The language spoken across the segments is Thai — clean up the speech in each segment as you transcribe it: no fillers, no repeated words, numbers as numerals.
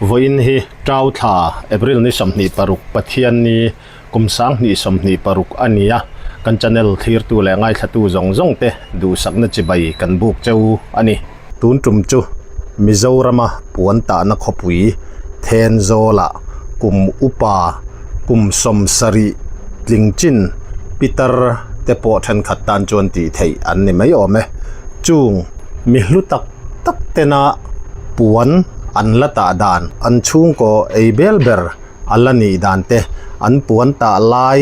voin hi trau tha April ni samni paruk pathian ni kumsang ni samni paruk ania kan channel thir tu le ngai thatu zong zong te du sakna chibai kan buk cheu ani tun tum chu Mizorama puanta na khopui then zola kum upa kum somsari tlingchin Peter te po than khatan chon ti thei an ni mai ome chung mi hlutak tak tena puan an lata dan an chung ko ei belber alani dan te an puan ta lai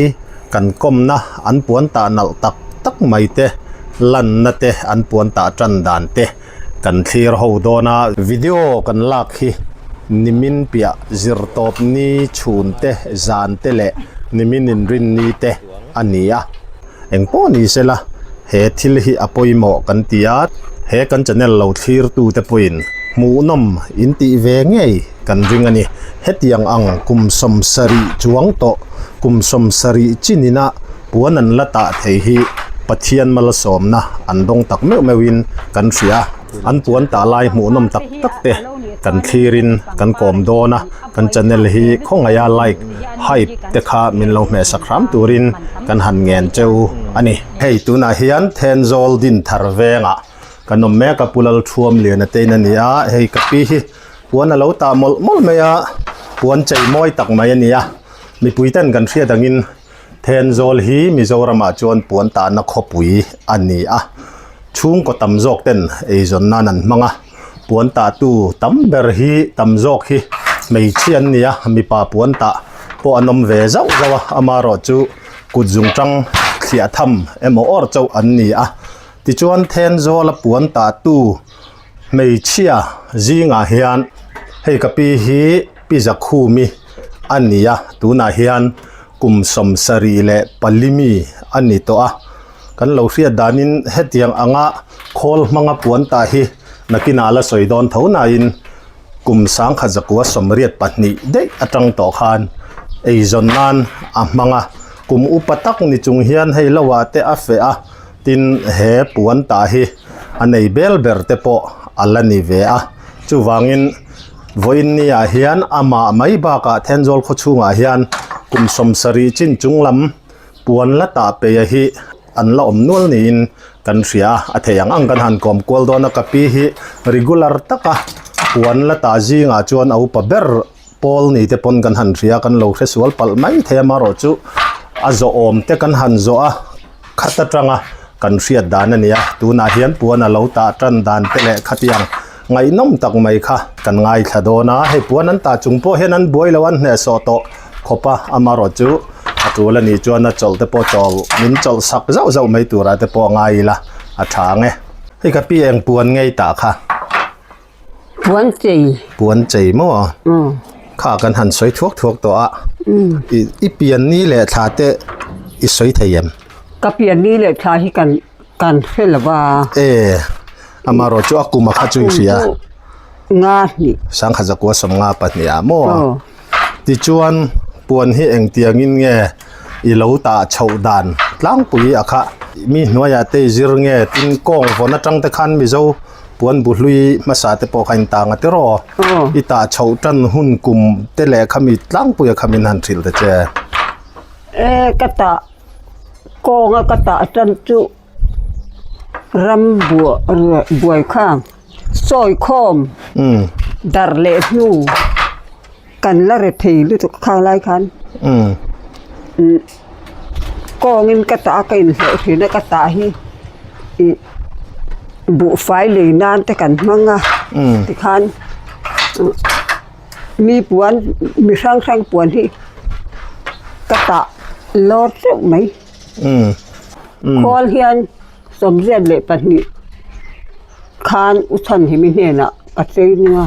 kan kom na an puan ta nal tak tak mai te lan na te an puan ta tran dan te kan thlir ho dona video kan lak hi nimin pia zirtop ni chun te zan te le nimin in rin ni te ania engpo ni sela he thil hi apoimo kan tiat he kan channel lo thlir tu te poin mu nom in ti ve ngei kan ring ani hetiang ang kum som sari chuang to kum som sari chinina puanan lata thei hi pathian mal somna andong tak me mewin kan ria an puan ta lai mu nom tak tak te kan thirin kan kom dona kan channel hi khongaya like hype te kha min lo me sakram turin kan han ngen cheu ani hei tuna hian thenzol din tharwenga kanom me ka pulal thuam lian te na nia hei ka pi hi puan alo ta mol meya puan chei moi tak mai ania mi puitan kan thria dangin thenzol hi Mizorama chon puan ta na khopui ani a chung ko tamjok ten ei zon nanan manga puan ta tu tamber hi tamjok hi mei chian nia mi pa puan ta po anom ve zau zawa amaro chu kujung tang khia tham emo or chau an ni a ti chuan thenzol puan ta tu mei chia zinga hian hei kapi hi piza khumi ania tuna hian kum som sari le palimi ani to a kan lo ria danin hetiang anga khol manga puan ta hi nakina la soidon thona in kum sang khajakwa somriat pahni dei atang to khan ei zonnan a manga kum upatak ni chung hian hei lawa te a fe a tin he puan ta hi anei belber te po alani ve a chuwangin voin ni a hian ama mai ba ka thenzol khochunga hian kum somsari chin chunglam puan la ta pe hi an la om nul ni in kan ria atheyang ang kan han kom kol dona kapi hi regular taka puan la ta jinga chuan au pa ber pol ni te pon kan han ria kan lo resual pal mai thema ro chu azo om te kan han zo a khata tanga kan ria dan ania tuna hian puan a lo ta tran dan te le khatiang ngai nom tak mai kha kan ngai thadona he puan an ta chungpo hen an boilawan ne so to khopa amaro chu atula ni chuan a chol te po chol min chol sak zau zau mai tura te po ngai la a thange hei ka pi eng puan ngei ta kha puan chei mo kha kan han soi thuak to a i pian ni le tha te i soi thayem ka pian ni le tha hi kan felwa amaro chu akuma kha chu sia nga ni sang kha jakwa som nga patnia mo ti chuan puan hi eng tiangin nge i lo ta chho dan tlang pui akha mi hnoya te zir nge tin kong vona tang te khan mi zo puan bu hlui masa te po khain tanga te ro i ta chho tan hun kum te le khami tlang pui khamin han thil te che kata kong kata tan chu ram buai khang soi khom dar le nu kan la re thei lu tu kha lai khan kongin kata kain le thina kata hi bu fai le nan te kan manga ti khan mi puan mi sang puan hi kata lor chu mai khol hian somriat le pahni khan uthan hi mi hena patei ninga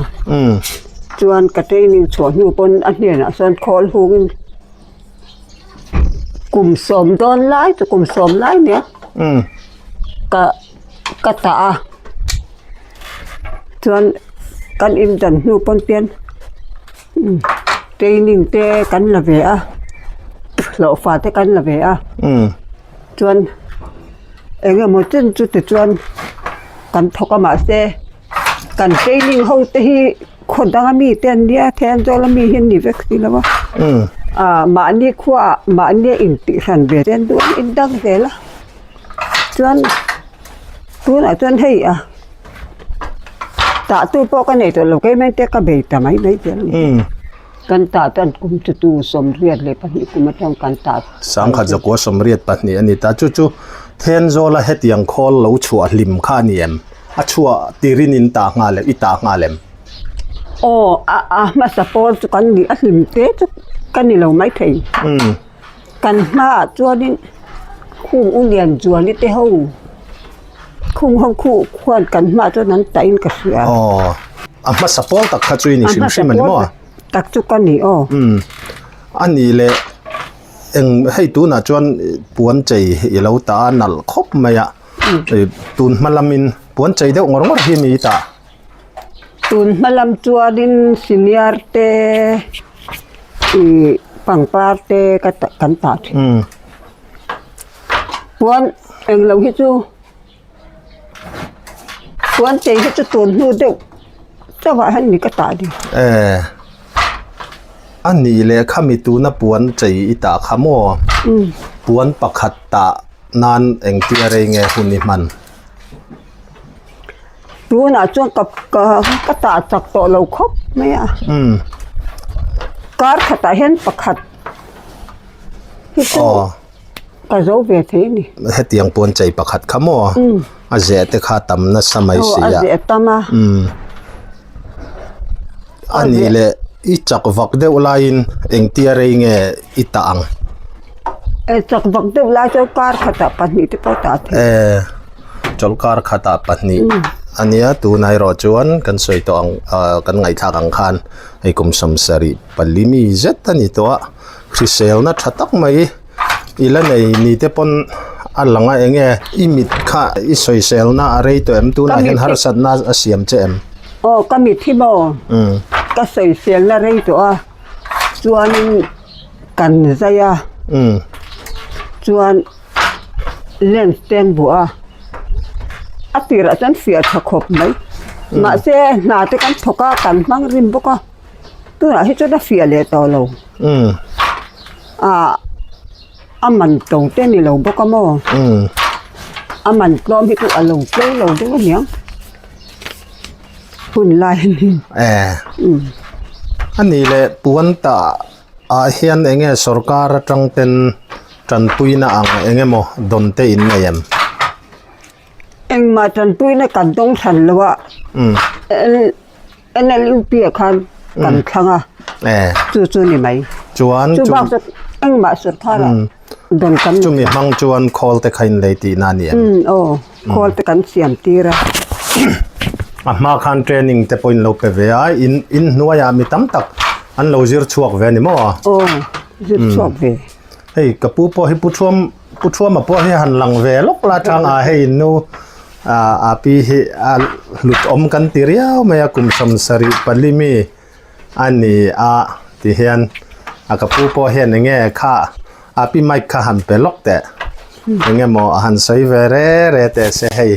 chuan katei ning chho nu pon a hena son khol hungin kum som don lai to kum som lai ne ka ta chuan kan im dan nu pon pian training te kan la ve a lo fa te kan la ve a chuan enge mo chen chu te chuan kan thoka ma se kan training ho te hi คนดังมีเต้นเนี่ยแทนจอละมีเห็นนี่เวกสิแล้วว่ามาอันนี้ขั้วมาอันนี้อินติสันเบเต้นด้วยอินดังเสละจวนตัวน่ะจวนให้ตาตัวปอกันไหนตัวเราก็ไม่เตะกะเบยตะไม่เจอกันตาตันกุมจุตูสมเรียดเลยปะนี่กุมต้องกันตาสังขจะกัวสมเรียดปะนี่อันนี้ตาจู่ๆเทนโซละเฮ็ดยังคอลเราชัวลิมค่าเนียมชัวตีรินินตางาเลอิตางาเลมโอ้มาสปอร์ตกันนี่ลิมเตะกันนี่เราไม่ถึงกันมาจัวนี่คุงอุเลียนจัวนี่เตเฮาคุงห้องคู่ควรกันมาจนนั้นไตนกระเสือมาสปอร์ตตักขจุยนี่ชิมมันมั้งตักจุกันนี่อันนี้แหละเอ็งให้ตูน่ะจวนปวนใจเราตาหนัลคบไหมอ่ะตูนมาลามินปวนใจเดี๋ยวงรที่มีตาตูนมาลำจัวดินซิเนียร์เตปังปาร์เตกันตาปวนเอ็งเราคิดจูปวนใจคิดจูตูนนู่นเดี๋ยวจะว่าให้มีกระตาดิอันนี้เลยข้ามีตูน่ะปวนใจอิตาขโมปวนปักขัดตานานเอ็งที่อะไรเงี้ยหุ่นนี่มันตัวน่ะจวงกับกระตาจักโตเราครบไหมการขัดเห็นปักขัดที่ตัวกระโจเวทีนี่เฮ็ดยังปวนใจปักขัดขโมอาเจตข้าตำนัสมัยเสียอาเจตมาอันนี้เลยอีจักวักเดวลายน์เอ็งที่อะไรเงี้ยอิตาอังจักวักเดวลายน์เจ้าการขัดปันนี่ที่ปตาเถจลการขัดปันนี่อันนี้ตัวนายรอจวนกันสวยตัวกันไงทางคันไอ้กุมสมสรีปัลลิมีเจ็ดตันนี่ตัวคริสเซลนัดทักไหมอีละในนี่เตปนอันหลังเองอีมิดข้าอีสวยเซลน่าอะไรตัวตัวนายเห็นฮาร์สันน่าเสียมเจมก็มีที่บ่ก็สวยเซลน่าอะไรตัวจวนกันใจจวนเล่นเต้นบัวอติระจันเสียทะคบไหมมาเสียนาที่กันทกกันมังริมบุกตัวให้จุดเสียเลยต่อเรามันตรงเต้นนี่เราบุกมั่วมันกลมให้กูเราเจ้าเราด้วยเนี้ยหุ่นลายนี่อันนี้เลยปวนตาเฮียนเองสรการจังเป็นจันปุยน่าอังเองโมดนเตอินเนียมเอ็งมาจันปุยในกันต้องฉันเลยว่านั่นลูกเปียคันกันครั้งจู่นี่ไหมจวนจู่บ้างจะเอ็งมาสุดท้ายละโดนกันจู่มีมังจวนคอลแต่ใครเลยตีนานี่คอลแต่กันเสียมตีระมาคันเทรนนิ่งแต่พออินโลเปเวียอินนัวยามีตั้มตักอันเราจิรชวกเวนิมั้งจิรชวกเวเฮ้ยกับผู้พ่อให้ผู้ช่วมาพ่อให้หันหลังเวลกลาทางให้นูปีหลุดอมกันตีเรียวไม่กุมสมสริปัลลิมีอันนี้ที่เห็นกับผู้พ่อเห็นอย่างเงี้ยข้าปีไม่ข้าหันไปลกแต่อย่างเงี้ยมอหันใส่เวเรแต่เสียให้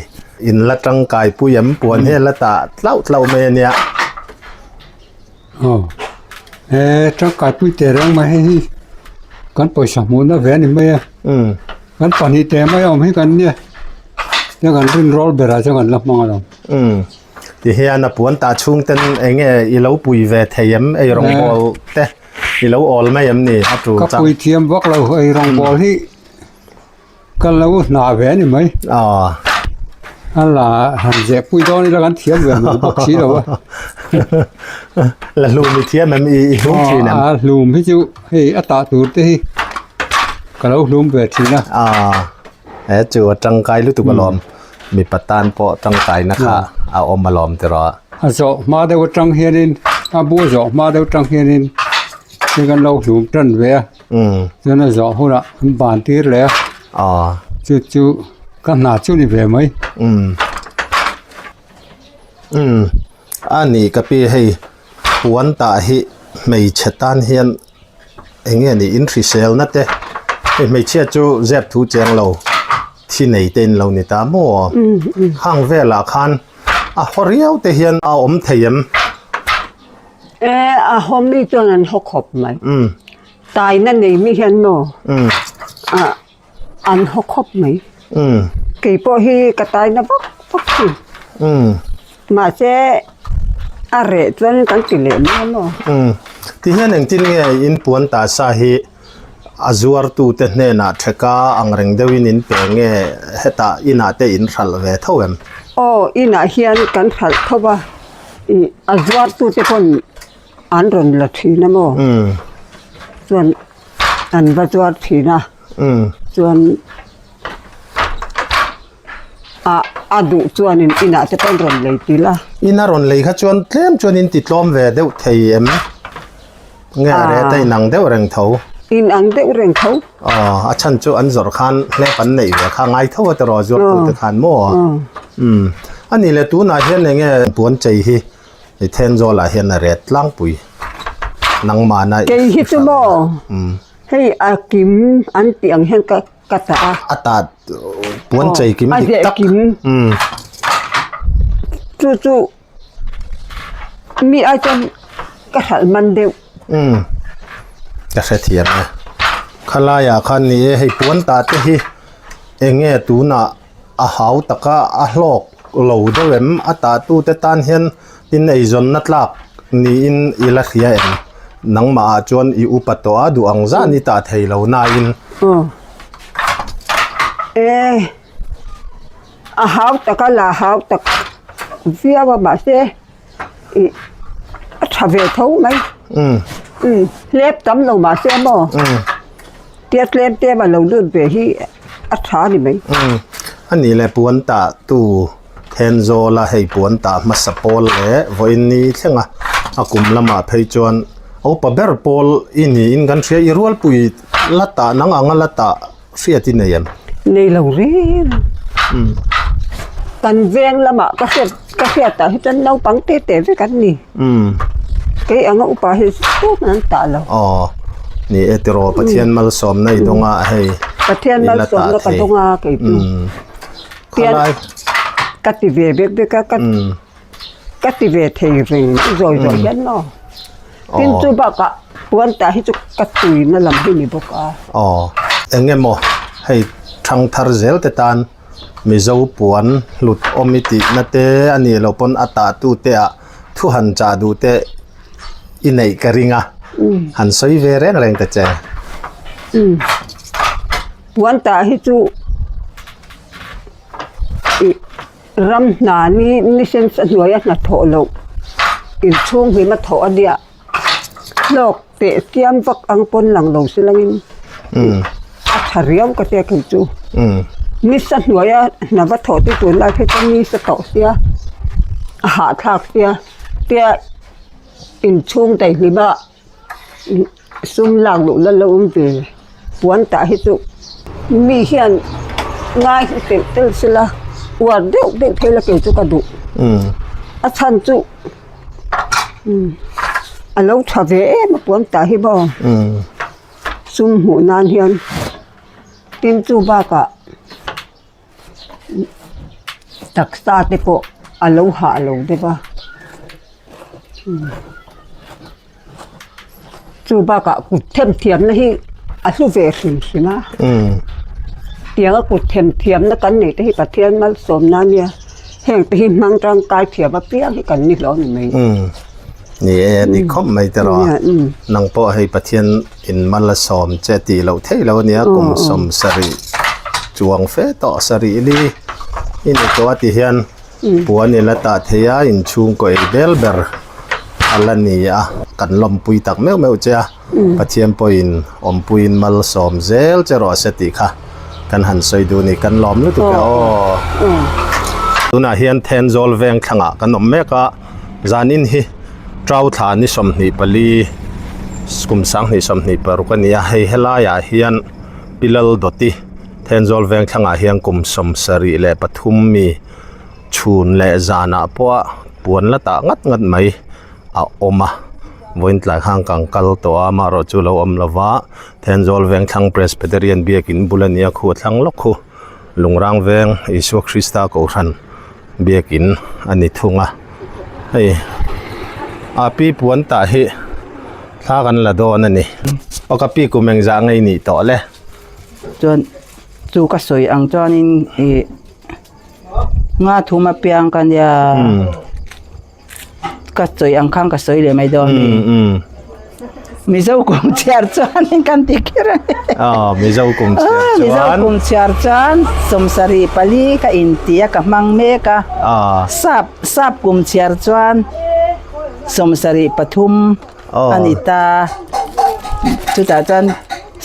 อินละจังกายผู้ยำปวนเห็นละตาเล่าเมเนี่ยจังกายผู้เตะรังมาให้กันปล่อยสมุนนะแหวนนี่ไม่กันปนิเตะไม่เอาให้กันเนี่ยจะกันรินโรลเบราจะกันรับมังเราที่เฮียนปวนตาชุ่งเต้นเองอีเหลาปุยเวทยมไอรองบอลเตะอีเหลาออลไม่ยมนี่ครับก็ปุยเทียมวักเราไอรองบอลที่กันเราหนาแหวนนี่ไหมอันละหันเจ็บปุยตอนนี้เรากันเทียมแหวนมันบอกชี้เราว่าแล้วลูมีเทียมมันมีลูกชีนะลูมพี่จูให้อัตตาตูดที่ก็เราลูมเวทีนะจูจังไกลุตุกลอมมีปัตตานปอจังไกนะคะเอาอมมาลอมตรอจอมาเดวจังเฮียนินบัวจอมาเดวจังเฮียนินที่กันเราลูมจันเวียจนจอหัวละบานตีแล้วจู่กันหนาจู่นี่เวียไหมอันนี้ก็ปีให้ปวนตาให้ไม่เชตันเฮียนเองนี่อินทรีเซลนั่นเองไม่เชื่อจูเจ็บทูเจงเราที่ไหนเต้นเราเนี่ยตามัวห้างเวลาคันฮอริเอลเทียนเอาอมเทียม หอมนี่ตัวนั้นหกขบไหมตายนั่นนี่มีเห็นโนอันหกขบไหมกี่ปอฮีกระตายนะฟักสิมาเจอะไรตัวนั้นกันกิเลสมั้งโนที่เห็นอย่างจริงเนี่ยอินปวนตาสาเหอาจวรตูเตเนน่ะเทกาอังเริงเดวินินเปงเงเฮตาอินาเตอินรัลเวทเวมอินาเฮียนกันรัลเทว่าอาจวรตูเตคนอันรอนละทีนะโมส่วนอันบัจวรทีนะส่วนอาดุชวนอินาจะเป็นรอนเลยทีละอินารอนเลยค่ะชวนเต็มชวนอินติดลมเวเดวเทียมเงเรตนังเดวเริงเทาอินอังเดวเริงเทาอาชันจูอันจอร์ขันเล่ปันนี่ว่าข้างไงเท่าว่าจะรอจอร์ตูตะขันมั่วอันนี้เลยตัวน่าเห็นเงี้ยปวนใจฮีเทนโซลาเห็นเรตลังปุยนังมานะใจฮิตโมให้อากิมอันเตียงเห็นกะตาอัตาปวนใจกิมตักจู่มีอาจารย์กะหัลมันเดวกะเสถียรนะขลายาคันนี้ให้ปวนตาเตฮีเองเงี้ยตัวน่ะอาหาวตะกะอาโลกเหลาเดวมอัตาตูเตตันเห็นอินไอจนนัดลักนี่อินอิลักยาเองนังมาจวนอีอุปตัวดูอังซานิตาเทเหลานาอินอาหาวตะกะลาหาวตะเสียว่าบาเซทาเวทเอาไหมเล็บตำลงมาเสียบ่เตี้ยเล็บเตี้ยมาเราเลื่อนไปที่อัฐานี่ไหมอันนี้แหละปวนตาตูเทนโซลาให้ปวนตามาสปอลเล่วันนี้เช่งอากุมละมาเพย์จวนเอาปะเบอร์ปอลอินี่อินกันเสียอีรัวปุยลัตตานังอังลัตตาเสียที่ไหนยันในเราเรียนกันเวียงละมาก็เสียแต่ที่จะน้องปังเตะด้วยกันนี่cái anh ngủ bà hết suốt nên tạ lâu. Nè etero bắt thiên mal som này đông à hay. Bắt thiên mal som nó cái đông à cái tu. Tiền cắt đi về biết biết cắt đi về thì rồi hết nó. Tin chú bà cả quan ta hết chút cắt tùy nó làm cái gì bốc à. Anh em mò hay thằng thar zel te tan mi zau puan lut omiti na te ani lo pon ata tu te a thu han cha du te inai karinga han soi ve reng reng ta che wan ta hi chu ram na ni sen sa noya na tho lo in chung hi ma tho adia lok te kiam vak ang pon lang lo silangin thariam ka te kan chu ni sa noya na va tho te tu la phe ni sa to sia ha thak sia te in chung tai hi ba sum lang lo la lo về wan ta hi chu mi hian ngai te tel sila wa de thela ke chu ka du a chan chu a lo tha ve ma wan ta hi ba sum hu nan hian tin chu ba ka tak sa te ko a lo ha lo de ba chú ba cả cụt thêm thiếm nó hi à chú về xí na tiếng cụt thêm thiếm nó cắn này thì cả thiên mà sớm na nia hẹn thì mang trang cài thiếm mà biết thì cắn nít lo này nè đi không mấy tờ rồi năng po hay bát thiên in mal là sớm che tì lâu thế lâu nia cũng sớm sari chuang phê tọ sari đi in cái tì hiền bữa này là ta thấy in chung coi belber alania kan lom pui tak meu cha pathiam point om puin mal som zel chero seti kha kan han soi du ni kan lom lu tu ka tuna hian then zol veng thanga kan om meka zanin hi trau tha ni som ni pali skum sang ni som ni paru kan ya hei helaya hian pilal doti then zol veng thanga hian kum som sari le pathum mi chun le zana po puan la ta ngat mai a oma voin tla khang kang kal to ama ro chu lo om lova then zol veng thang presbyterian biakin bulania khu thang lok khu lungrang veng isu krista ko ran biakin ani thunga hei pi puan ta hi tha kan la do na ni paka pi ku meng za ngai ni to le จนจูกะสวยอังจอนินงาทูมาเปียงกันยากะสวยอังข้างกะสวยเลยไม่ดอนมีเจ้ากงเชียร์จานกันติกิระ mi zau kum che มีเจ้ากงเชียร์จานสมสรีปลีกะอินเดียกะมังเมกะซับกุมเชียร์จานสมสรีปทุมอนิตาจุตาจัน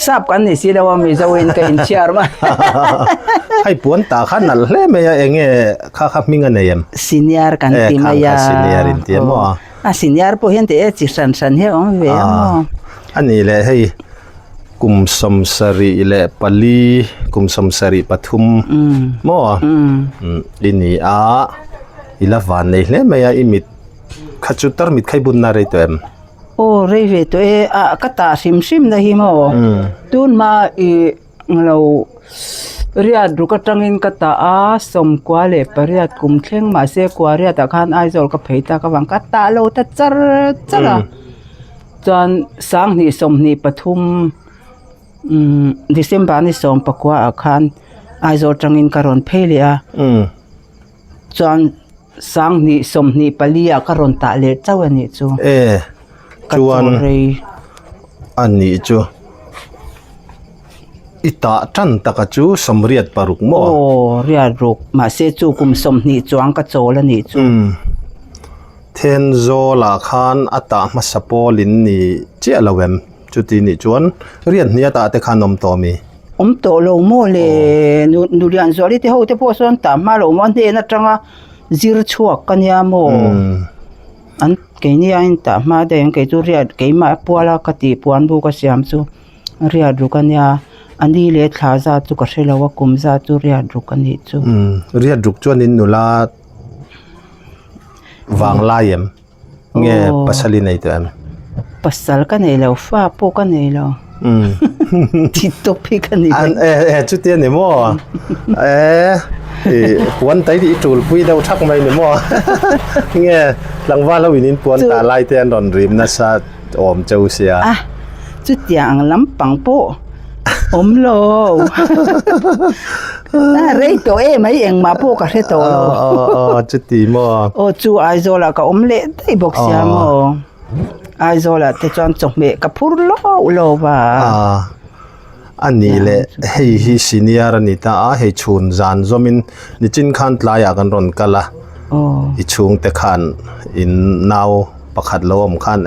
ทราบกันนี่สิแล้วว่ามีเจ้าเวนกับอินเชียร์มา ให้ปวนตาขันนั่นแหละไม่เองข้ามิงอันเนียม ซีเนียร์กันติมายา ซีเนียร์อินเดียมซีเนียร์พอเห็นแต่จิสันเฮอเวมอันนี้แหละให้กุมสมสรีแหละปลีกุมสมสรีปทุมมออินี่อิลาวานนี่แหละไม่อิมิดขัดจุดตรมิดใครบุญนารีตัวเอ็มโอ้เรเวตัวกะตาซิมนะฮิโมตุนมาเราเรียดรุกตังอินกะตาสมกว่าเลปเรียดกุมเข่งมาเสกว่าเรียดตะคันไอโซลกะเพตากะวังกะตาโลตะจระจนสางนี่สมนี่ปทุมดิเซมบานี่สมปะกว่าอาคารไอโซลตังอินกะรอนเพเลียจนสางนี่สมนี่ปะลียกะรอนตะเลเจ้าอันนี้จูจวนอันนี้จูอิตาจันตะกะจูสมเรียดปารุกโมโอ้เรียดรุกมาเสจูกุมสมนี่จวงกะโจละนี่จูเทนโซลาคานอัตามาสปอลินนี่เจลาเวมจุตินี่จวนเรียนเนี่ยตาเตคานอมโตมีโตโลโมเลนูเรียนโซลิเตโฮเตโพซอนตามมาโลมันเดนะจังอะจิรชวกกันยาโมอันเกนี่อันตามาเดงเกจูเรียดเกมาปัวละกติปวนบุกสยามจูเรียดรุกันยาอันนี้เลทลาซาจูกะเชลาวกุมซาจูเรียดรุกันนี่จูเรียดรุกจวนนินนุลาวางลายมเงปัสลินไอตัวเอ็มปัสลกันเอลฟ้าปูกันเอลทิตบพิกันนี่จุดเตียนนี่มั่วปวนไตที่จูลปุยเดาทักไม่นี่มั่วเงี้ยหลังว่าเราวินินปวนตาไล่เตียนดอนริมนะซาอมเจ้าเสียจุดอย่างลำปังโปอมโลเรยตัวไม่เองมาโปกะเรโตโลจุดตีมั่วโอ้จูไอโซละก็อมเละได้บอกเสียมไอโซละแต่จอนจงเมกับพูดโลว่าอันนี้แหละให้ซีเนียร์นี่ตาให้ชูนจานจอมินนี่จินขันลายกันรอนกันละอีชูงแต่ขันอินนาวประคัดลมขัน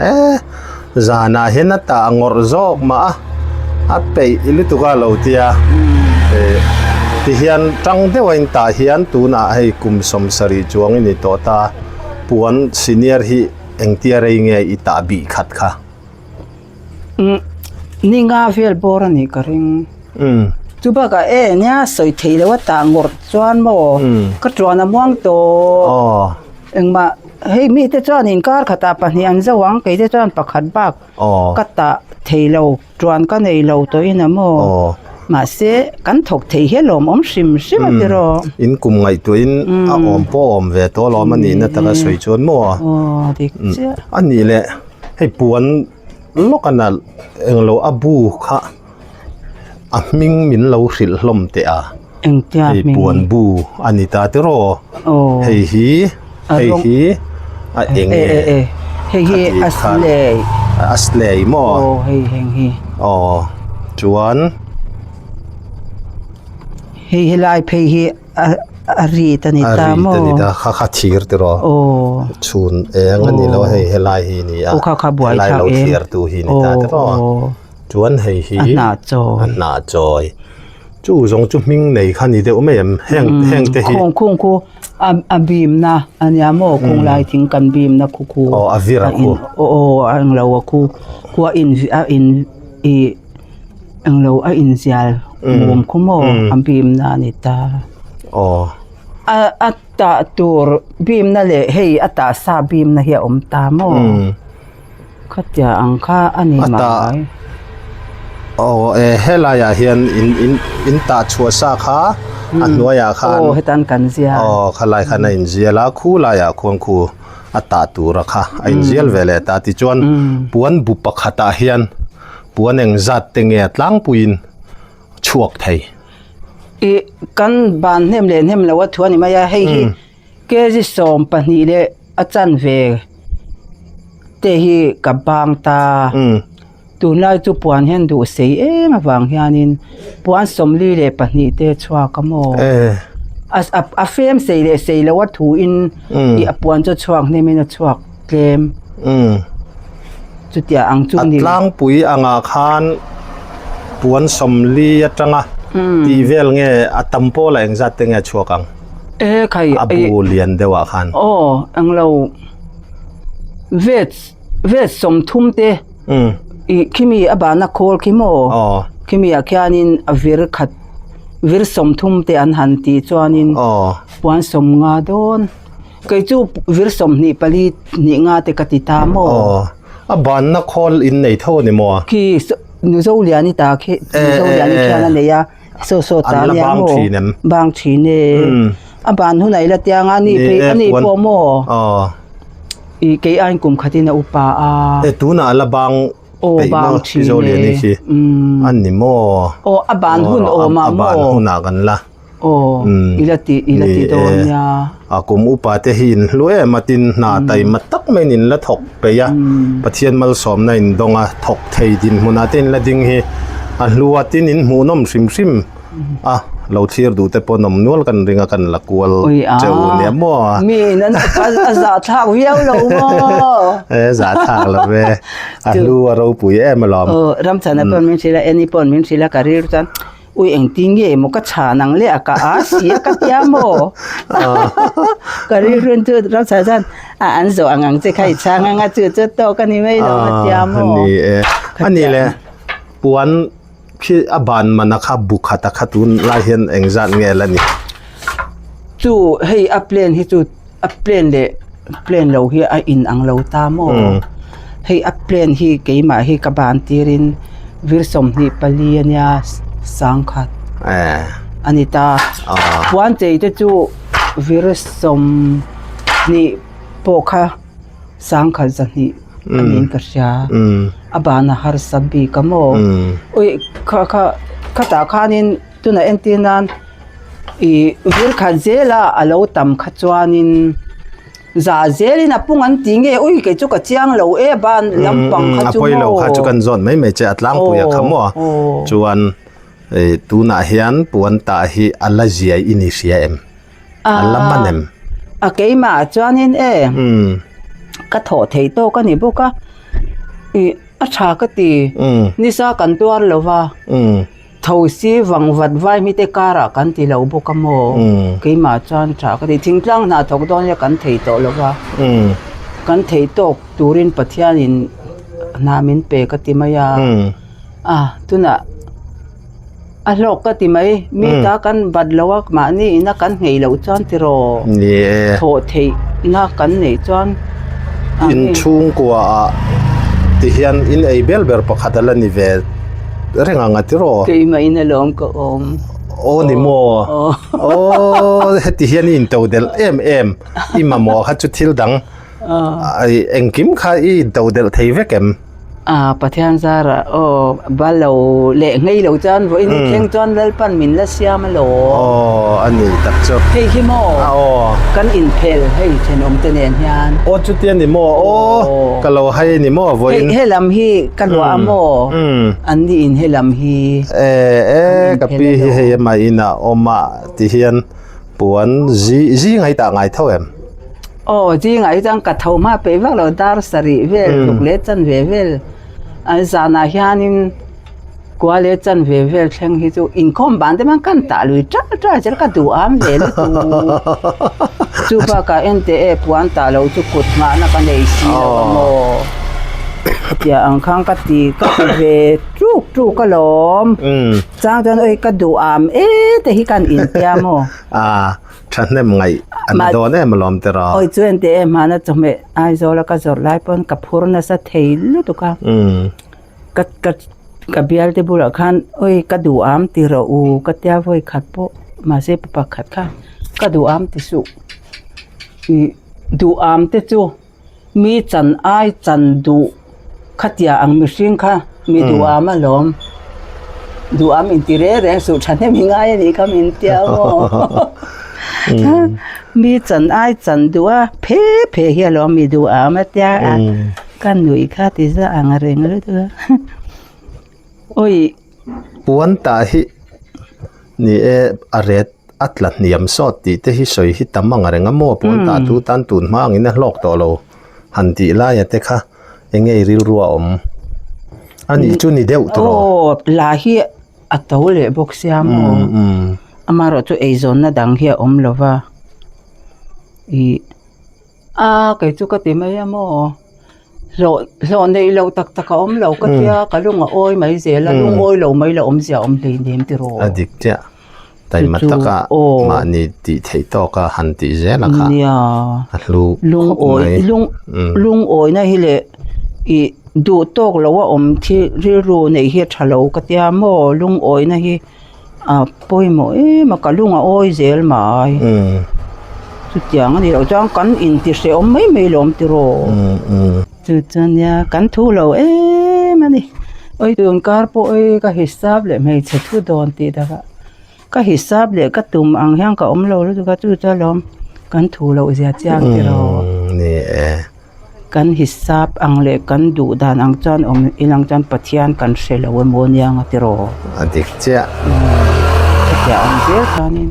จานาเห็นตาองรจอกมาอัปเปย์อิลิตุกาเลวเตียที่เฮียนจังเดวันตาเฮียนตูน่าให้กุมสมสรีจวงนี่ตัวตาปวนซีเนียร์ฮีเอ็งเตียเรงอิตาบีขัดค่ะนี่งาเฟลบอร์นี่กริงจุบกะเนี่ยสวยทีเลยว่าตางดจวนโมก็จวนม่วงโตเอ็งมาเฮ้ยมีแต่จวนอินการขตาปนี่อันจะหวังไก่แต่จวนประคัดบักก็ตาทีเราจวนก็ในเราตัวอินะโมมาเสกันถกทีเฮลมชิมติรออินกุมไงตัวอินอมป้อมเวตัวล้อมันนี่นะแต่ก็สวยจวนโมดิเจ้อันนี้แหละให้ปวนโลกันน่ะเอ็งเราอบูค่ะมิงมินเราสิลมเตะเอ็งจ้าให้ปวนบูอันนี้ตาติโรให้ฮีเอ็งให้อัสเลย์มอให้จวนให้ลายเพย์อารีตนิตามอข้าทีร์ติโรชูนเอ็งอันนี้เราให้ลายฮีนี่ลายเราทีร์ตูฮีนี่ตาติโรจวนให้ฮีน่าจอยจู่จงจุมิงในคันนี้เดี๋ยวไม่แห้งเตฮีคงอาบีมนะอันยาโมคงลายทิ้งกันบีมนะคูอาวิระคูอังเราคูอินอังเราอินเซียลมุมคุโมอันบีมนะนิตาอัตตาตัวบีมนั่นแหละเฮ้ยอัตตาซาบีมนะเฮียอมตาโมขัดจะอังค่าอันนี้มาเฮลายาเฮียนอินตาชัวซาค่ะอันนัวยาค่ะเฮตันกันเสียขลายขนาดอินเซียละคู่ลายาควงคู่ ata tu rakha ain zial vele ta ti chuan puan bu pakhata hian puan eng zat tenge tlang puin chuak thei i kan ban nem le nem lawa thuani maya hei hi ke ji som pani le achan ve te hi ka bang ta tu lai chu puan hen du sei em awang hianin puan somli le pani te chwa kamo a fem sei le wa thu in i apuan chu chwak ne men chwak tlem chu tia ang chu ni atlang pui anga khan puan somli atanga ti vel nge atampo la eng zat tenge chuakang khai abu lian dewa khan ang lo vet som thum te i kimi abana khol khimo kimi akhianin avir khat vir som thum te an han ti chuanin puan som nga don kai chu vir som ni pali ni nga te katita mo aban na khol in nei tho ni mo ki nu zo liani ta khe nu zo liani khiana ne ya so ta ya mo bang thi ne aban hu nai la tia nga ni pe ani po mo i ke an kum khatina upa a tu na la bang bang thi zo liani hi an ni mo aban hun ma mo aban huna kan la ilati don ya akum upa te hin lue matin na tai matak menin la thok pe ya pathian mal som na in donga thok thei din huna ten la ding hi a hluwa tin in hunom sim lo thir du te ponom nual kan ringa kan lakwal cheu ne mo mi nan za thak wiau lo mo za thak la ve a hluwa ro pui em lom ram chana pon min sila any pon min sila karir chan ui eng tinge mo ka cha nang le aka a sia ka tia mo karir run tu ram cha chan an zo angang che khai cha nga chu to ka ni mai lo tia mo ani le puan khi aban manakha bukhata khatun la hian engzat nge lani chu hei a plan hi chu a plan lo hi a in ang lo ta mo hei a plan hi keima hi ka ban tirin vir som ni paliania sangkhat anita puan che te chu vir som ni pokha sangkhat zani anin ka sha abana har sabbi kamo oi kha ta khanin tuna entinan i vir kha zela alo tam kha chuanin za zelin apungan tinge oi ke chu ka chiang lo e ban lampang kha chu apoi lo kha chu kan zon mai che atlang puya khamo chuan tu na hian puan ta hi alazia inisia em alamanem akeima chuanin ka tho thei to ka ni boka i acha ka ti nisa kan tuar lova thosi wangwat vai mi te kara kan ti lo boka mo keima chan tha ka ti thingtlang na thok don ya kan thei to lova kan thei tok turin pathian in namin pe ka ti maya tuna alok ka ti mai mi ta kan badlawak ma ni na kan ngei lo chan ti ro tho thei na kan nei chan in chung kwa ti hian in ei belber pakhatala ni ve renga ngati ro ke mai na lom ko ni mo ti hian in todel em imamo kha chu thil dang ai engkim kha I todel thei vekem pathian zara balo le ngei lo chan vo in kheng chan lal pan min la siam lo ani tak cho hei hi mo kan in phel hei chenom te nen hian chu tian ni mo kalo hai ni mo vo in helam hi kalwa mo ani in helam hi kapi hi he ma ina oma ti hian puan ji ngai ta ngai thawem ji ngai jang ka thau ma pe wak lo dar sari vel luk le chan ve vel an zana hianin kwa le chan ve vel thleng hi chu in khom ban te man kan ta lui tra cher ka du am le lu chu ba ka ente puan ta lo chu kut ma na ka nei si lo mo ya ang khang ka ti ka ve tru ka lom chang jan oi ka du am te hi kan in pya mo thanem ngai an do ne malom tera oi chuen te mana chome ai zo la ka zor lai pon ka phurna sa theilu to ka ka bial te bula khan oi ka du am ti ro u ka tia voi khat po ma se pa khat kha ka du am ti su du am te chu มีจันอ้ายจันดุขัดยาอังมิชิงค่ะมีดูอามาล้อมดูอามินติเรแรงสุดฉันให้มีง่ายนี่ก็มินเตียวมีจันอ้ายจันดุอาเพเฮียล้อมมีดูอามาเตียกันหนุ่ยค่ะที่จะอ่างเริงเลยเด้อโอ้ยปวนตาหินี่อเรดอัตลัดเนียมสอดตีเตหิสอยหิตมังอะไรงะโมปวนตาตูตันตุนมางินะลอกตอโลหันติลายะเตคะเองไงริรัวอมอันนี้จุนี่เดวตรอลาฮีอัตโตเลบอกเสียมอามารอตุเอซอนนะดังเฮียอมโลวาไก่จุกติไม่ยามโลในเราตักอมเราก็เทียกะลุงโอยไม่เสียละลุงโอยเราไม่ละอมเสียอมเลยเนมติโรอดิกเจแต่มาตะกะมานี่ติเทตอกะหันติเจละค่ะลุงโอยนะฮิเลดูตอกแล้วว่าอมที่ริรูในเฮียทะเลก็เตียโมลุงโอยนะฮิป่วยโมมากะลุงโอยเซลมาสุดอย่างนี้เราจ้างกันอินติเสอมไม่ลมติโรจุดนี้กันทุเรามันนี่ตุนการปก็ฮิสาบเลยไม่ใช่ทุดอนตีดะก็ฮิสาบเลยก็ตุ่มอังยังก็อมเราแล้วก็จุดจะล้อมกันทุเราเสียจ้างติโรนี่กันฮิสาบอังเลกันดูดานอังจันอิลังจันปัทยานกันเสลวมวนยังติโรอดิกเจจะอังเจกันิน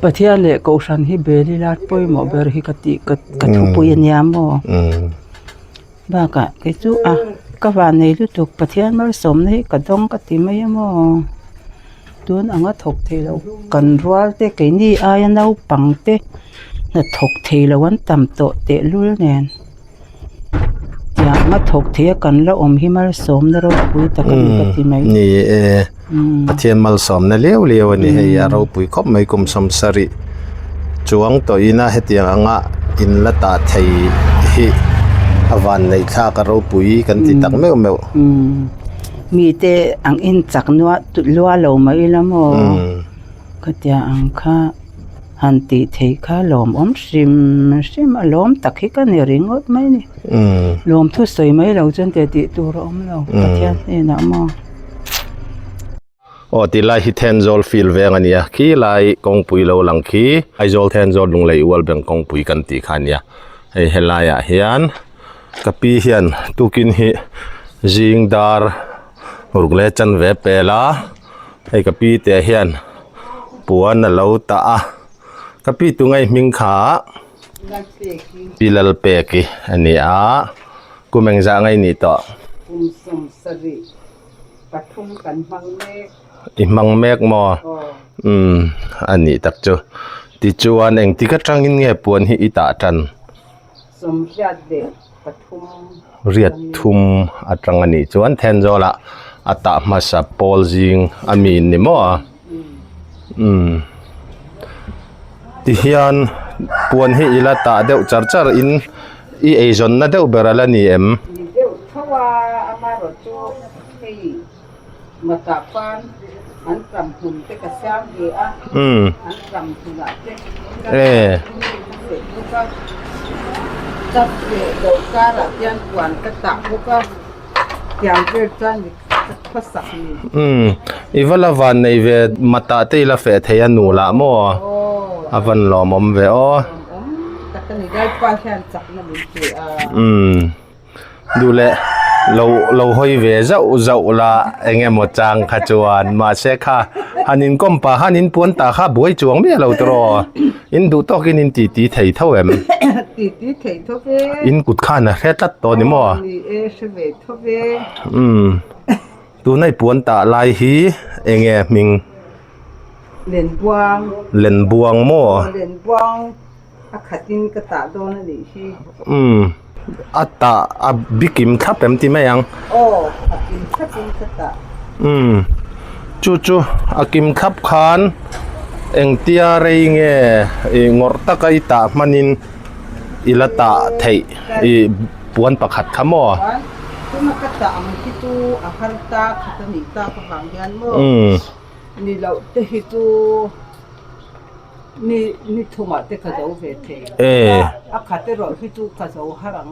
ปัทยานเลกูชันฮิเบลีลาดป่วยหมอเบอร์ฮิกติกทุปุยนยามโมบ้ากะเกจูกะวานในฤดูปัทยานมาสมในกะดงกะติมายโมตุนอังทกเทเรากันรัวเตเกนี่อายันเอาปังเตน่ะทกเทละวันต่ำโตเตลุลแนนอยากมาทกเทกันแล้วอมหิมาสมนเราปุยตะกันกะติมายนี่ปะเทียนมัลสอมนะเลี้ยวนี่ให้เราปุยคบไม่กุมสมสริจวงตัวอีน่าเฮตียงอ่ะอินละตาไทยฮิอวันในข้ากเราปุยกันติตักไม่เอามีแต่อังอินจักนัวตุลัวเราไม่ละโมก็เตียอังค่าหันติเทค่าลมอมซิมลมตักให้กันริงอดไหมนี่ลมทุสวยไหมเราจนแต่ติตัวเราอมเราปะเทียนนี่นะโมโอ้ที่ไล่ฮิตเทนโซลฟิลเวงอันนี้ขี้ไล่กงปุยเราหลังขี้ไอโซลเทนโซลลงเลยวัลเบงกงปุยกันตีขันเนี่ยไอเฮลายะเฮียนกับปีเฮียนตุกินฮิจิงดาร์รุกเลจันเวเปล่าไอกับปีเตเฮียนปวนน่ะเราตากับปีตุงไอมิงขาปีลลเปกิอันนี้กูแมงจางไงนี่ต่อกุมสมสริปทุมกันมังเมกมังเมกมออันนี้ตักจูติจวนเองที่ก็จังอินเงียปวนฮิอิตาจันสมเรียดเดปทุมเรียดทุมอัตรังอันนี้จวนแทนโจละอัตามาสะปอลจิงอามีนนี่มั้งที่เฮียนปวนฮิอิละตาเดวจัรอินอีเอจอนน่ะเดวเบรละนี่เดวทว่าอามารโจให้มาตาฟันอันกำหุ่นเตกะซ้ำเดียอันกำหุ่นละเตจับเดวการะยันกวนกะตะพวกยังเวจันภาษาอีวัลวันในเวมาตาเตละเฟเทียนูละโมอวันลอมอมเวอแต่ตอนนี้ได้ปลาแค่จับนั่นเองดูแลเราห้อยเวเจ้าละเองหมดจางขจวนมาเสกค่ะฮันินก้มป่าฮันินปวนตาข้าบวยจวงไม่เราตรออินดูตอกินอินตีไทยเท่าเอ็มตีไทยเท่าเวอินกุดข้านะแค่ตัดตัวนี่มั้งดูในปวนตาลายฮีเองมิงเล่นบวงมั้งเล่นบวงขัดดินกระตาโดนนี่ชีอัตตาบิกิมทับเต็มที่ไหมยังขัดดินทับกระตาจู่กิมทับคานเอ็งเตียเริงงอร์ตะไกตามันินอิละตาไทยปวนประคัดขโมยคือมันกระตามันที่ตัวอาหารตาขัดนิตาพลังยันมั้งนี่เราจะหิตัว นี่ทุมาเตกะโจเวเทอะคาเตโรฮิตุกะโจหรัง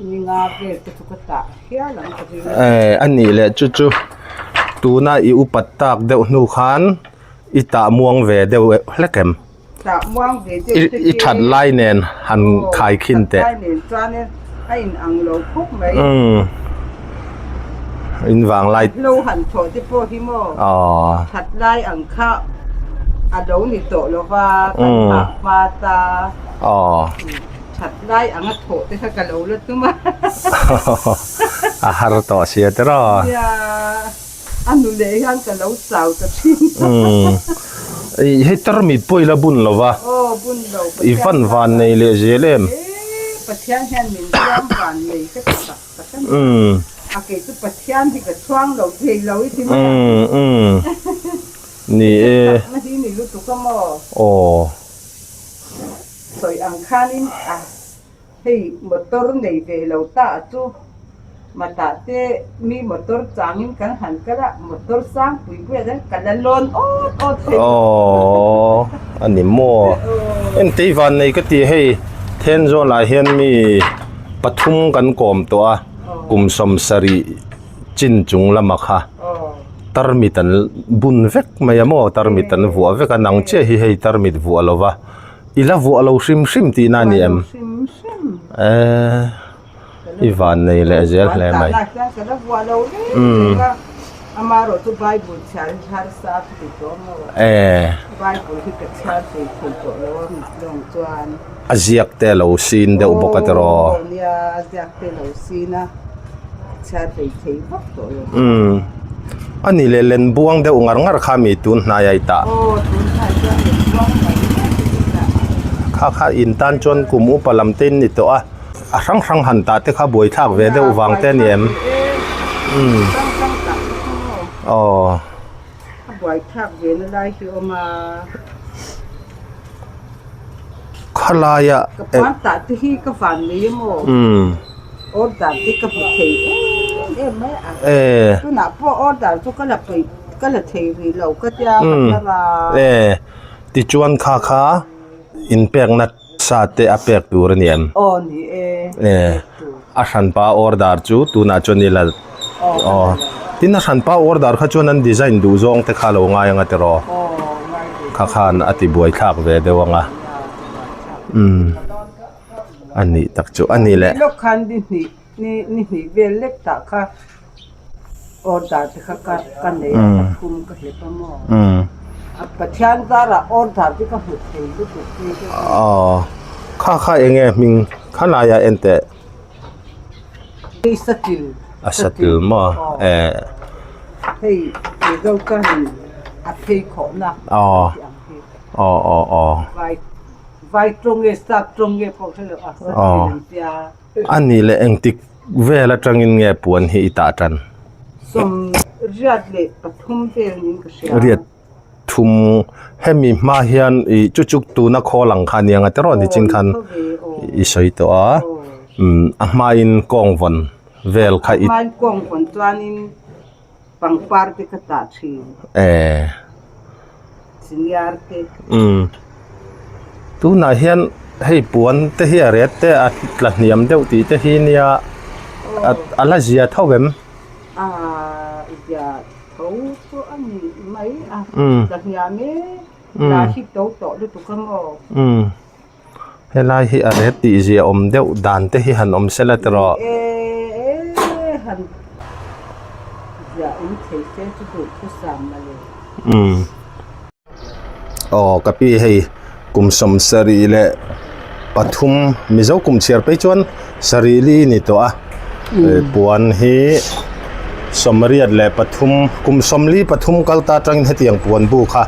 นี่งาเวเตตุกะตะเฮียหลังกะดิ อันนี้แหละจุตูน่าอีอุปัตตากเดวนูคานอีตาม่วงเวเดวเล็กม ตะม่วงเวเด อีถัดไล่แนนหันคายขินแต่ ไล่เนี่ยจานเนี่ยไอ้อังโลพุกไหม อินวางไล่ โลหันโถที่โปฮิโม อ๋อ ถัดไล่อังคะอะโดนิโตโลวากันปะมาตา อ๋อ ถัดไล่อังโถที่ถ้ากะโลแล้วตุมา อาหารต่อเสียตรอ อย่าอันนู้นเลยฮันกะโลสาวตะชิง ไอ้ให้ตรมิดป่วยละบุญละวะ โอ้บุญโล อีฟันวันในเลเจเลม ปะเทียนแห่งมินยามหวานเลยก็ตะตะกันอาเกตุปะเทียนที่กะช่วงโลเทโลอีที่มันนี่มาที่นี่รู้ตุกมอ โอ้ สอยอังคานินอ่ะเฮ้ยมอเตอร์ในเวลาตาจูมาตาเตมีมอเตอร์จางินกันหันกระมอเตอร์สร้างปุ๋ยเพื่อได้กันละลนโอ้โอ้อันนี้โมเอ็นตีวันในก็ตีให้เทนโซลาเฮียนมีปทุมกันกลมตัวกุมสมสรีจินจุงละมักฮะตรมิตันบุญเวกไม่ยามอตรมิตันวัวเวกันนังเชื่อให้ตรมิดวัวละวะอีละวัวเราชิมตีนั่นนี่อีวันในเลเจลเลยไหมอามาโรตุไบเบิลชาร์ชาร์ซาติโตโมไบเบิลที่กระชากไปถูกตัวแล้วลงจวนอาเซียกเตลซินเดอุบกตรอเนี่ยอาเซียกเตลซินะชาร์ไปเทบักตัวอันนี้เลนบวงเดอุงารขามีตุนนายตาตุนนายจะมีบวงไหมข้าอินตันจนกุมอุปลัมตินนี่ตัวรังหันตาเตข้าบวยทักเวเดอุวังเตเนียมอ๋อบวยทักเวนอะไรคือเอามาขลายะกับฟันตัดที่กับฟันนี้โมโอตัดที่กับผู้เทไม่ตัวหน้าพ่อโอตัดตัวก็ละไปก็ละเทวีเราก็จะพัฒนาติจวนข้าอินเปียงนัดซาเตอเปียกตัวเนียมอ๋อนี่อาชันป้าออร์ดาร์จูตัวน่าจนิละอ๋อที่น่าชันป้าออร์ดาร์ข้าจวนนั้นดีไซน์ดูซองเทคาโลง่ายงาเตรอข้าอธิบายทักเวเดวังอ่ะอันนี้ตักจูอันนี้แหละลูกคันนี่เวลเล็กตาค่ะออร์ดาร์ที่ข้ากันเลยคุมก็เห็นประมอปะเทียนซาระออร์ดาร์ที่ก็เห็นลูกที่อ๋อข้าเองไงมิงข้านายาเอ็นเตสติลมาเฮ้ยเราก็เห็นอภัยของนะอ๋อไว้ตรงเอสตรงเอพวกเธออันนี้แหละเองติเวลาจังเงินเงปวนให้ตาจันสมเรียดเลยปฐุมเวลนี้ก็เสียเรียดทุมให้มีมาเฮียนจุกตูนักขอหลังคาเนียงแต่รอดิจินคันอีสอยตัวมาอินกองวันเวลค่ะมากองวันตัวนี้ปังปาร์ติกตาชีสิญญาเตตูน่าเฮียนให้ปวนเตเฮียเรตเตอัตลักเนียมเดวตีเตฮีเนียอะไรเสียเท่าเว็มอย่าเขาตัวอันนี้ไม่จากยามีลาชิโตโตด้วยตุกมอเฮลาฮิอาเรติเสียอมเดวดานเตฮิหันอมเซลตรอหันอย่าอินเทเซจุดทุสามมาเลยอ๋อกะปีให้กุมสมสรีเลปฐุมมิเจ้ากุมเชียร์ไปจวนสรีลีนี่ตัวปวนให้สมเรียดและปฐุมกุมสมลีปฐุมกัลตาจังให้เตียงปวนบุค่ะ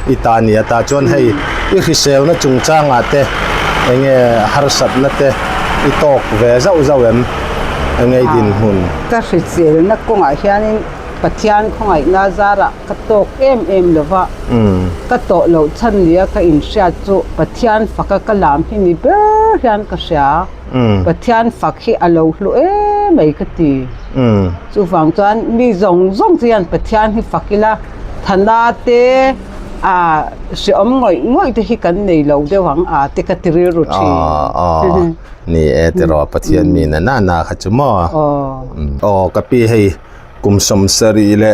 อิตาเนียตาจวนให้อิคิเซลนะจุงจ้างอาเตเองฮาร์สัตนะเตอิตอกเวซ่าอุซาเวมเองดินหุ่นก็สิเสียนักกงอาเฮียนปะเทียนของไอ้นาซาระกระตกเอ็มเลยวะกระตกเหล่าชันเลียก็อินเสียจุปะเทียนฝักกะลามที่มีเบอร์ยันก็เสียปะเทียนฝักที่อโลลุไม่กตีจุฟังจวนมีซงเจียนปะเทียนที่ฝักละธนาเต สิอมง่อยที่ฮิกันในเราเดวังติกติริรุชีนี่แต่รอปะเทียนมีนาขจุมอกะปีให้กุมสมสรีและ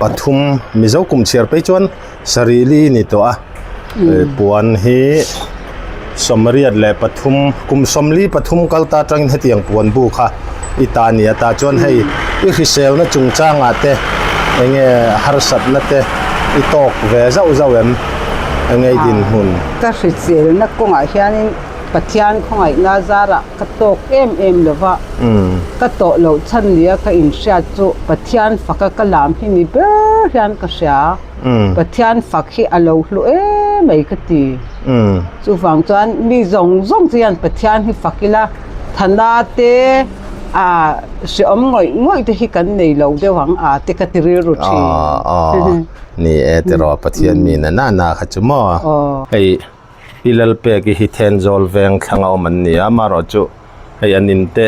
ปทุมมิเจ้ากุมเชียร์ไปจนสรีลีนี่ตัวปวนฮีสมเรียดและปทุมกุมสมลีปทุมกัลตาจังให้เตียงปวนบุค่ะอิตาเนียตาจนให้อิฮิเซลนะจุงจ้างอาเตเองฮาร์สัตนะเตอิตอกเวซาอุซาเวมเองดินหุ่นก็สิเซลนะกงอาเฮียนปัจจัยของไอ้นาซาระกะตกเอ็มเลยวะกะโตโลชันเลียกะอินเชียจุปัจจัยฟักกะลามที่นี่เบเฮียนกะเสียปัจจัยฟักที่อโลลุไม่กะตีสุฟังจวนมีจงเจียนปัจจัยที่ฟักกิละทันดาเตสิอมง่อยที่ฮิกันในเราเดวังติกติริรุชีนี่แต่รอปะเทียนมีนาขจุมไอ้อิลลเปกิฮิเทนโซลเวงขังเอามันนี่มารอจุไอ้อันนินเต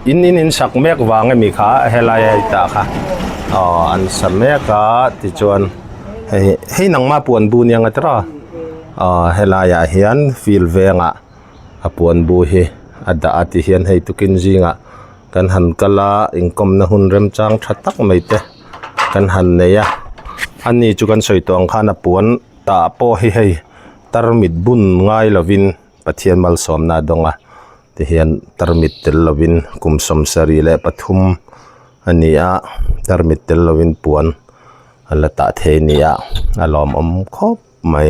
อินสักเมกวางมีขาเฮลายตาค่ะอันสมัยก็ติจวนให้นังมาปวนบุญยังอัตราเฮลายเฮียนฟิลเวงปวนบุเฮอัดอาติเฮียนให้ตุกินจิงกันหันกะลาอิงคมนะหุนเริ่มจางชัดตักไม่เตกันหันเนี่ยอันนี้จุกันสวยตองขานะปวนตาโปให้ตรมิดบุญง่ายลวินปะเทียนมัลสอมนาดงที่เฮียนตรมิดเตลลวินกุมสมสรีและปทุมอันนี้ตรมิดเตลลวินปวนอันละตะเทนีอารมณ์ครบไม่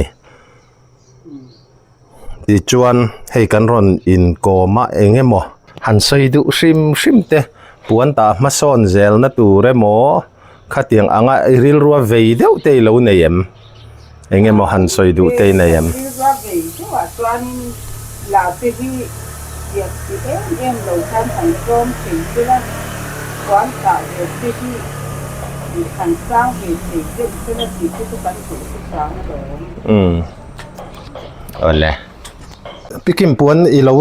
ดิจวนให้กันรอนอินโกมาเองหมอหันใส่ดุชิมเตปวนตามาซ่อนเซลนัตูเรโมขัดยังอ่างริลรัวเวเดวเตลเนียมเองมหันสวยดูเตยนายมพี่กิมปวนอีเรา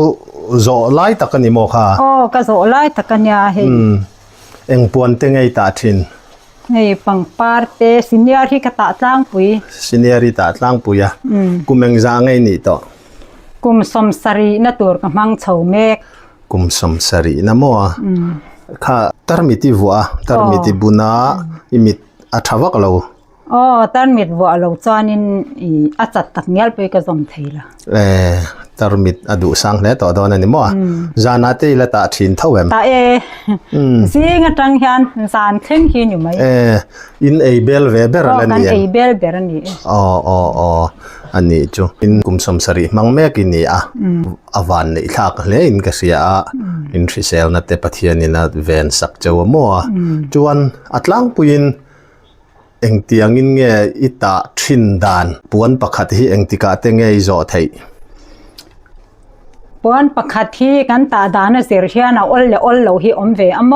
โจไล่ตะกันนิโมค่ะก็โจไล่ตะกันยาเห็นเองปวนเตงไงตาทินในปังปาร์เตซินเนียที่กะตะจ้างปุยซินเนียที่ตะจ้างปุยกุมเองจางไงนี่ต่อกุมสมสรีนะตัวกำมังเฉาเมกกุมสมสรีนะมัวค่ะตรมิติวัวตรมิติบุนาอิมิตอัฐวักเราตรมิติวัวเราจานินอาจัดตักเงี้ยไปกระจมไทยละตรมิตอดุสังเนี่ยต่อตอนนั้นนี่มั้งจานาตีละตาชินเท่าเวมตาซีงจังยันจานเข่งหินอยู่ไหมอินเอเบลเวเบอร์อะไรนี่เอเบลเบอร์นี่อันนี้จูอินกุมสมสรีมังเมกินี่อวันนี่ทักเลยอินก็เสียอินทริเซลนัดเตปที่นี่นัดเวนสักเจ้ามัวจวนอัตลังปุยนเอ็งตียงอินเงยอิตาชินดานปวนปะขัดที่เอ็งติกาเตงเงยโจไทยปวนปะขัดที่กันตาดานเสียเชียนเอาอลเราฮิอมเวอม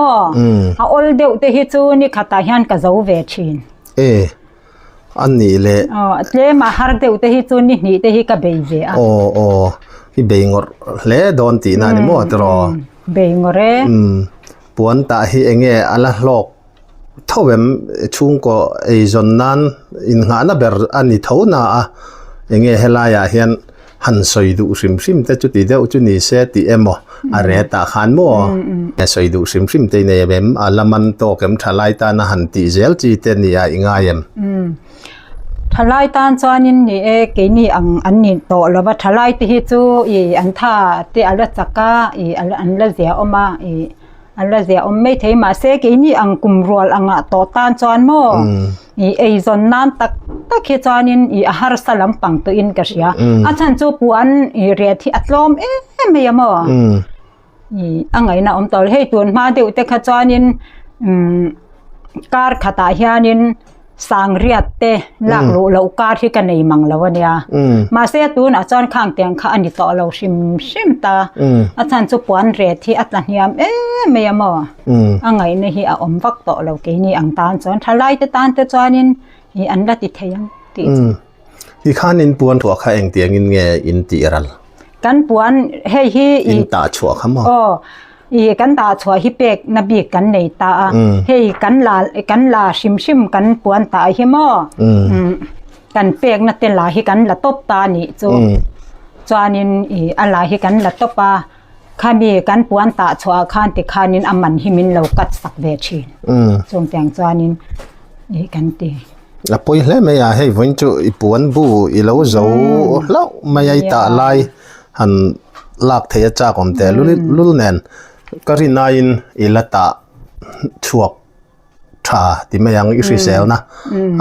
เอาอลเดียวเตฮิจูนี่ขัดตาฮันกะเจ้าเวชินอันนี้เลยเลมาฮาร์เดียวเตฮิจูนี่เตฮิกะเบยเวฮิเบยงอร์เลโดนตีนานี่มัวตรอเบยงอร์เรปวนตาฮิเองเงอละโลกเท่าเวมชุงก็ไอจนนั้นอินหานะเบอร์อันนี้เท่าน่ะเองเงเฮลายาเฮียนหันสวยดูซิมแต่จุดเดียวจุดนี้เสียตีอะไรตาขันมัวสวยดูซิมแต่ในเบมละมันโตเข็มทลายตานะหันตีเจลจีเตนี่อิงายมทลายตานจอนินนี่กินี่อันนี้โตแล้วว่าทลายที่จูอันท่าที่อัลจักกะอันละเสียออกมาอันละเสียไม่เทมาเสกินี่กุมรัวโตตานจอนโมจนนั้นตักจอนินอาหารสลัมปังตัวอินกัสยาอาจารย์จูปวนเรียที่อัตลมไม่ยามไงนะตอลให้ตัวมาเดี๋ยวแต่ขจอนินการขตาเฮียนินสังเรียดเตลักลูเราการที่กันในมังแล้ววันนี้มาเสียตัวอาจารย์ข้างเตียงข้าอันนี้ต่อเราชิมตาอาจารย์จูปวนเรียที่อัตลานยามไม่ยามไงนะฮีวักต่อเราเกนี่ตานจอนทลายตานจอนินอันละติดเทียงติดที่ข้านินปวนถั่วข้าเองเตียงเงอินติรัลกันปวนให้ฮีอินตาชัวขมกันตาชัวฮิเปกนบีกันในตาให้กันลาชิมกันปวนตาฮิมอ กันเปกนะเตลาฮิกันละตบตานี่จูจานินอะไรฮิกันละตบปาข้ามีกันปวนตาชัวคานติคานินอมันหิมินเรากัดสักเวชินจงแต่งจานินกันตีละปุยเลยไม่อยากให้วันจุอีปวนบูอีเหลาโจแล้วไม่อยากตาลายหันลากเทียจากผมแต่ลุลแนนก็รินาอินอีละตาชวกชาที่ไม่ยังอิสราเอลนะ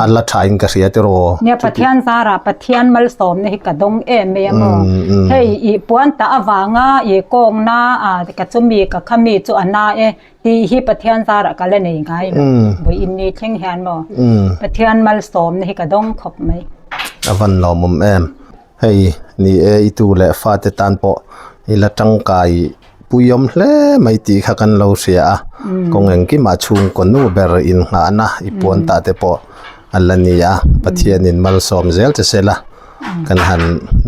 อันละชาอินกษีติโรเนี่ยปะเทียนซาระปะเทียนมัลสมเนี่ยกระดงเมียมเฮ้ยอีปวนตาอวางอ่ะอีกงนากระจุมีกะขมีจุอันนาที่ฮีปะเทียนซาระก็เล่นยังไงบ่อินนี่เช่งแฮนบ่ปะเทียนมัลสมเนี่ยกระดงขบไหมอวันเรามุมเฮ้ยนี่อีตูและฟาเตตันโปอีละจังกายปุยมเลไม่ตีข้ากันเราเสียคงเองกิมาชุงคนนู้เบรอินหานะอีปวนตาเตโปอัลลนี่ยาปะเทียนินมัลสอมเซลจะเสละกันหัน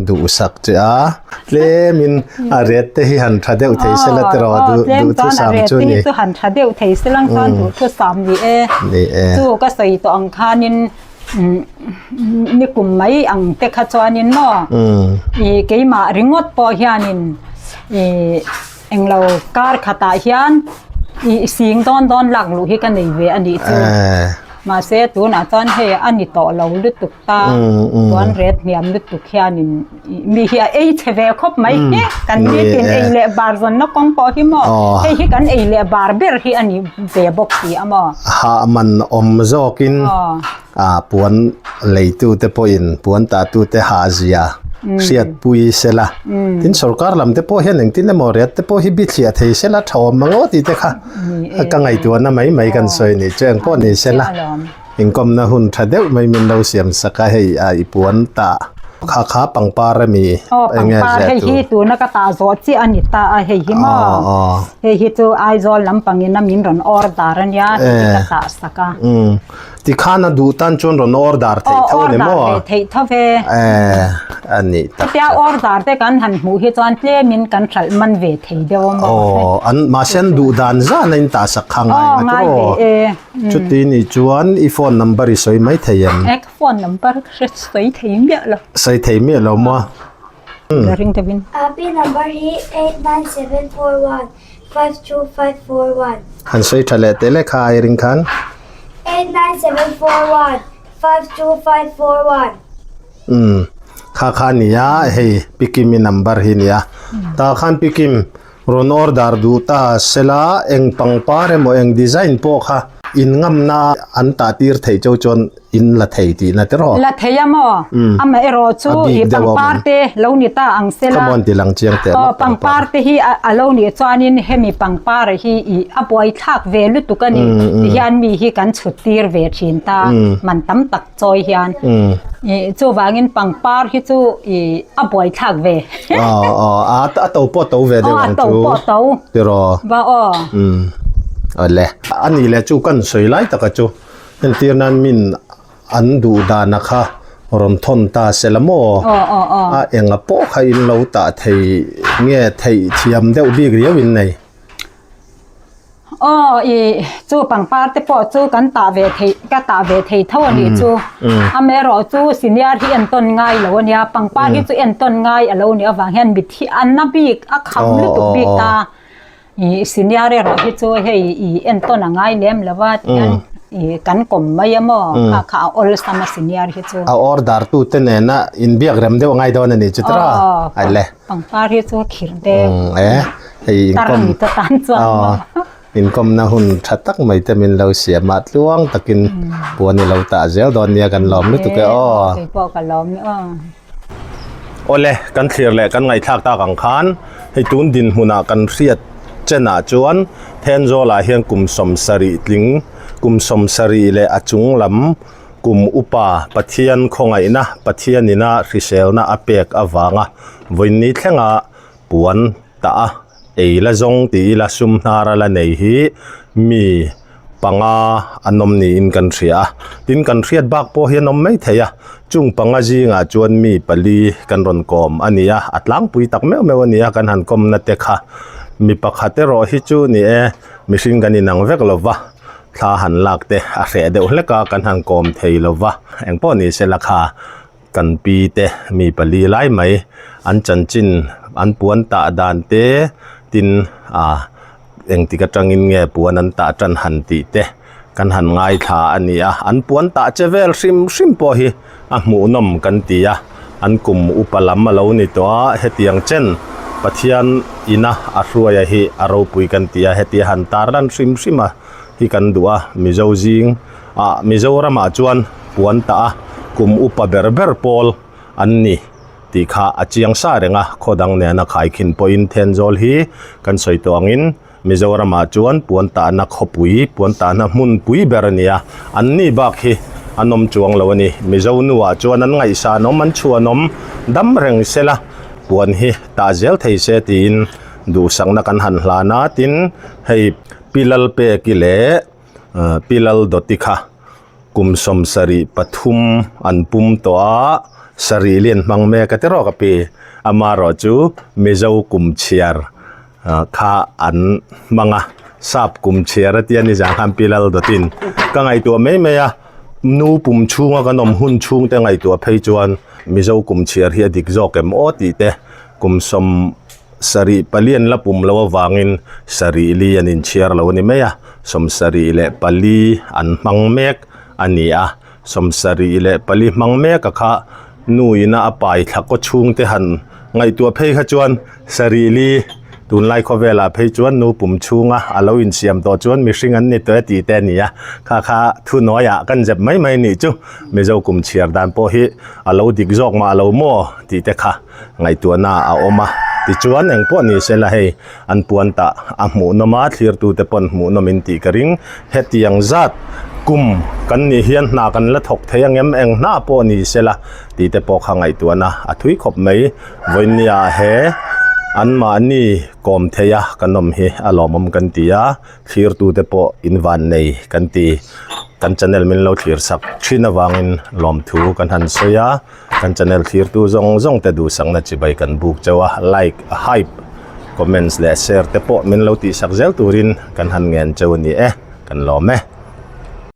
ดูสักจ้าเลมินอาเรตเตหิหันทะเดอุเทเสละตรอดูทุสามจุนี่ตุหันทะเดอุเทเสลังตอนดูทุสามนี่จูก็ใส่ตัวอังคานินนี่กลุ่มไม่อังเตคจวนินเนาะอีเกยมาริงอดปอเฮียนินเองเราการขตาเฮียนสิงดอนหลังลูกให้กันในเวอันนี้จูมาเสตุนอาจารย์ให้อันนี้ต่อเราลุตุกตาตอนเรดเนียมลุตุกเฮียนินมีเฮียเทเวครบไหมกันนี่เป็นเลบาร์ซอนนักกองปอหิมอให้กันเลบาร์เบอร์ที่อันนี้เบบกที่อ่ะหามันอมโจกินปวนเลยตูเตปอินปวนตาตูเตหาเซียเสียดปุยเสละทินสรการลำเตปเห็นหนึ่งทินมอเรียเตปฮิบิเสียเทเสละทอมังโอติเตค่ะกังไอตัวนั้นไม่กันสวยนี่เจ้าก็นี่เสละอิงกอมนะหุ่นทัดเดวไม่มีเราเสียมสกายให้อีปวนตาขาปังปาระมีปังปาให้ฮีตัวนักตาโซจีอันนี้ตาให้ฮิมอให้ฮีตัวไอโซลำปังยินน้ำมินรอนออร์ดารันยาที่กตาสกาที่ข้าน่ะดูตันจนรอนอร์ดาร์เทเท่านี้มั้งเทเท่าเวอันนี้ที่ออร์ดาร์เตกันหันหูฮิจวนเตมินกันขัลมันเวทเดียวมั้งอันมาเช่นดูดันซ่าในตาสักครั้งไงมาตัวจุดนี้จวนอีโฟนนัมเบอร์สวยไม่เทียมโฟนนัมเบอร์สวยเทียมเยอะเลยสวยเทียมเยอะเลยมั้งริงเตวินHappy number he 89741 52541หันสวยทะเลเตเลคายริงคัน89741 52541ข้านี่ยาเฮ้พิกิมีนัมเบอร์ฮีนี่ยตาขันพิกิมรอนอร์ดาร์ดูตาเสลาเองปังปาร์เมเองดีไซน์พวกค่ะอินงามนาอันตาตีร์เทจจนอินละเทตีนะที่รอละเทียมอ่ะไม่รอจูอีปังปาร์เตลาวนิตาอังเซลาขมอนที่หลังเชียงเตปังปาร์เตฮีอาลาวนิจานินเฮมีปังปาร์ฮีอีอับไว้ทักเวลุตุกันนี่ฮีอันมีฮีกันชุดตีร์เวชินตามันตั้มตักจอยฮีอันจูวางินปังปาร์ฮีจูอีอับไว้ทักเวตัวปอตัวเวเดียวกันจูที่รอว่าอันแหละอันนี้แหละจูกันสวยไล่ตะกะจูเห็นที่นั้นมินอันดูดานะคะรมทนตาเซลโมเองอ่ะโป๊ะใครเราตาเทยเงี้ยเทยเทียมเดียวบีเรียวินไหนจูปังปาร์เตปอจูกันตาเวเทก็ตาเวเทเท่านี้จูอเมรอจูสินยาที่เอ็นต้นง่ายแล้วเนี่ยปังปาร์ที่จูเอ็นต้นง่ายแล้วเนี่ยวางเห็นบิดที่อันนับบีกอ่ะคำลุตุบีกตาสินยาเรื่องที่ช่วยให้เอ็นต้นง่ายเลี้ยมแล้วว่ากันกลมไม่ยมอ่ะข้าวอลสมาสินยาที่ช่วยเอาออร์ดาร์ตู้เต้นน่ะอินเบียกเริ่มเดียวง่ายตอนนี้จุดละอะไรปังปาที่ช่วยขีดเดงไอ้ตามีตาตันจวนอินคมนะหุ่นชัดตักไม่แต่มินเราเสียมาดล่วงตะกินปวนี่เราตาเจ้าดอนเนี่ยกันล้อมนึกตัวแกพวกกันล้อมโอเล่กันเคลียร์แหละกันไงทักตากังคานให้ตุนดินหุ่นกันเสียดเจนาจวนแทนโซลาเฮียงกุมสมสรีลิงกุมสมสรีเลอจุงลำกุมอุปาปะเทียนคงไงนะปะเทียนนี่นะริเซลนะอเปกอวางะวันนี้แค่งะปวนตาละจงตีละซุมนาระละเนฮีมีปังอาอันนมนี่อินกันเสียดินกันเสียดบักโปเฮียนมไม่เทียจุงปังอาจีงาจวนมีปลีกันรอนกอมอันนี้อัดล้างปุยตักแมววันนี้กันหันกอมนัดเตะค่ะมีปักขัดเตรอฮิจูนี่มิชิงกันนี่นังเวกลวะ ทาหันลากเตอาเสเดวเลกากันหันกอมเทยลวะเองป้อนี่เสลคากันปีเตมีปลีไล่ไหมอันจันจินอันปวนตาดานเตตินเองติกจังอินเงปวนันตาจันหันติเตกันหันง่ายทาอันนี้อันปวนตาเจเวลซิมพอฮีหมูนมกันตีอันกุมอุปลัมมาเลวนี่ตัวเฮตียงเจนปะเทียนอินะอารัวยฮีอารูปุยกันตีเฮตีหันตารันซิมhi kan dua mizo jing mizoram a chuan puan ta kum upa berber pol anni ti kha achiang sa renga khodang ne na khai khin point then zol hi kan soi tawngin mizoram a chuan puan ta na khopui puan ta na mun pui berania anni bak hi anom chuang lawani mizo nuwa chuan an ngai sa nom an chuanom dam reng sela puan hi ta zel thei se tin du sang na kan han hlana tin hei pilal pe kile pilal dotika kum som sari pathum anpum toa sari lien mangme katero kape amaro chu mezo kum chiar kha an manga sap kum chiar tiani jang ham pilal dotin ka ngai to me ya nu pum chunga kanom hun chung te ngai to phei chuan mezo kum chiar hi dik jok em o ti te kum som sari palian la pum lawa wangin sari li anin chiar lawani meya som sari le pali an mangmek ania som sari le pali mangmek kha nuina apai thako chung te han ngai tua phei kha chuan sari li tun lai khovela phei chuan nu pum chunga aloin siam to chuan mihring an ni to ti te nia kha thu noya kan jep mai ni chu mezo kum chiar dan po hi alo dik jok ma alo mo ti te kha ngai tua na a oma ti chuan eng po ni sela hei an puan ta a hmu noma thlir tu te pon hmu nomin ti karing hetiang zat kum kan ni hian na kan la thok theyang em eng na po ni sela ti te po khangai tu na a thui khop mai voinia he an ma ni kom theya kanom hi alomom kan tia thlir tu te po inwan nei kan ti kan channel min lo thlir sak thina wangin lom thu kan han soya kan channel thlir tu zong te du sang na chibai kan buk chawa like hype comments le share te po min lo ti sak zel turin kan han ngen chawni kan lo me